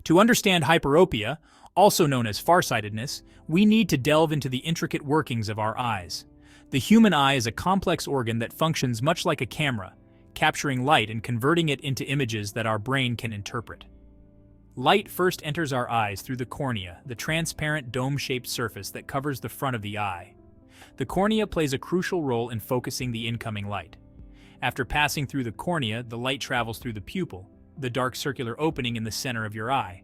To understand hyperopia, also known as farsightedness, we need to delve into the intricate workings of our eyes. The human eye is a complex organ that functions much like a camera, capturing light and converting it into images that our brain can interpret. Light first enters our eyes through the cornea, the transparent dome-shaped surface that covers the front of the eye. The cornea plays a crucial role in focusing the incoming light. After passing through the cornea, the light travels through the pupil, the dark circular opening in the center of your eye.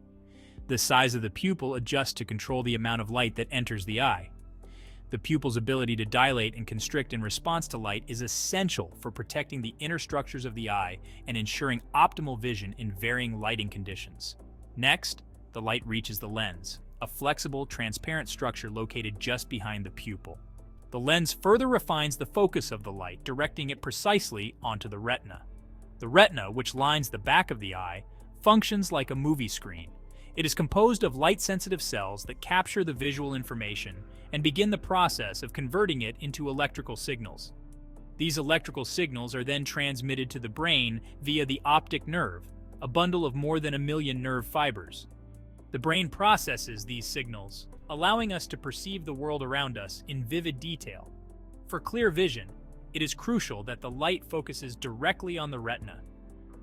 The size of the pupil adjusts to control the amount of light that enters the eye. The pupil's ability to dilate and constrict in response to light is essential for protecting the inner structures of the eye and ensuring optimal vision in varying lighting conditions. Next, the light reaches the lens, a flexible, transparent structure located just behind the pupil. The lens further refines the focus of the light, directing it precisely onto the retina. The retina, which lines the back of the eye, functions like a movie screen. It is composed of light-sensitive cells that capture the visual information and begin the process of converting it into electrical signals. These electrical signals are then transmitted to the brain via the optic nerve, a bundle of more than 1 million nerve fibers. The brain processes these signals, allowing us to perceive the world around us in vivid detail. For clear vision, it is crucial that the light focuses directly on the retina.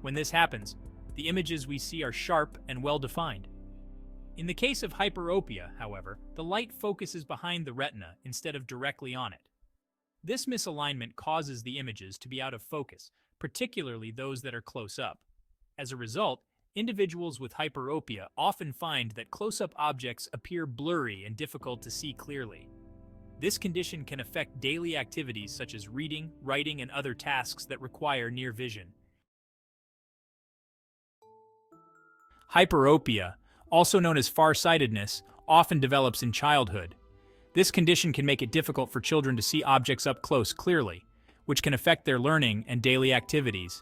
When this happens, the images we see are sharp and well-defined. In the case of hyperopia, however, the light focuses behind the retina instead of directly on it. This misalignment causes the images to be out of focus, particularly those that are close up. As a result, individuals with hyperopia often find that close-up objects appear blurry and difficult to see clearly. This condition can affect daily activities such as reading, writing, and other tasks that require near vision. Hyperopia, also known as far-sightedness, often develops in childhood. This condition can make it difficult for children to see objects up close clearly, which can affect their learning and daily activities.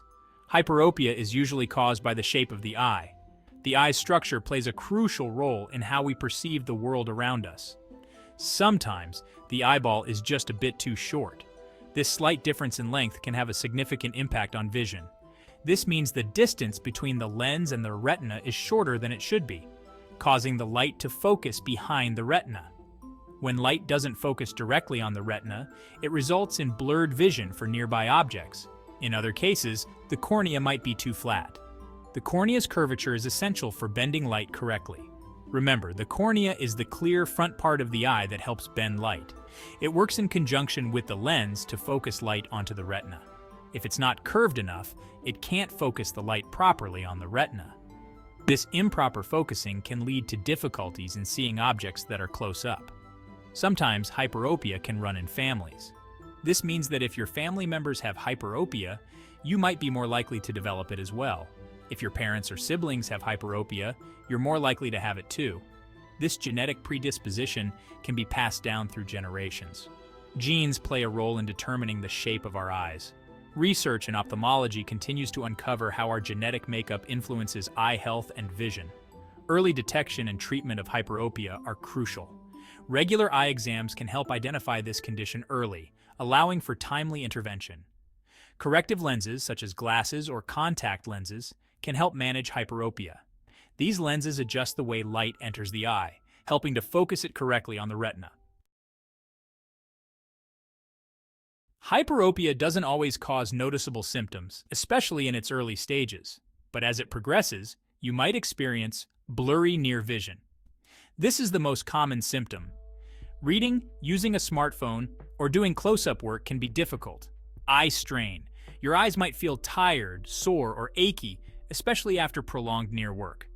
Hyperopia is usually caused by the shape of the eye. The eye's structure plays a crucial role in how we perceive the world around us. Sometimes, the eyeball is just a bit too short. This slight difference in length can have a significant impact on vision. This means the distance between the lens and the retina is shorter than it should be, causing the light to focus behind the retina. When light doesn't focus directly on the retina, it results in blurred vision for nearby objects. In other cases, the cornea might be too flat. The cornea's curvature is essential for bending light correctly. Remember, the cornea is the clear front part of the eye that helps bend light. It works in conjunction with the lens to focus light onto the retina. If it's not curved enough, it can't focus the light properly on the retina. This improper focusing can lead to difficulties in seeing objects that are close up. Sometimes hyperopia can run in families. This means that if your family members have hyperopia, you might be more likely to develop it as well. If your parents or siblings have hyperopia, you're more likely to have it too. This genetic predisposition can be passed down through generations. Genes play a role in determining the shape of our eyes. Research in ophthalmology continues to uncover how our genetic makeup influences eye health and vision. Early detection and treatment of hyperopia are crucial. Regular eye exams can help identify this condition early, allowing for timely intervention. Corrective lenses, such as glasses or contact lenses, can help manage hyperopia. These lenses adjust the way light enters the eye, helping to focus it correctly on the retina. Hyperopia doesn't always cause noticeable symptoms, especially in its early stages, but as it progresses, you might experience blurry near vision. This is the most common symptom. Reading, using a smartphone, or doing close-up work can be difficult. Eye strain. Your eyes might feel tired, sore, or achy, especially after prolonged near work.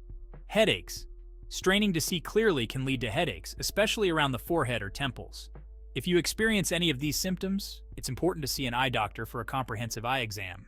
Headaches. Straining to see clearly can lead to headaches, especially around the forehead or temples. If you experience any of these symptoms, it's important to see an eye doctor for a comprehensive eye exam.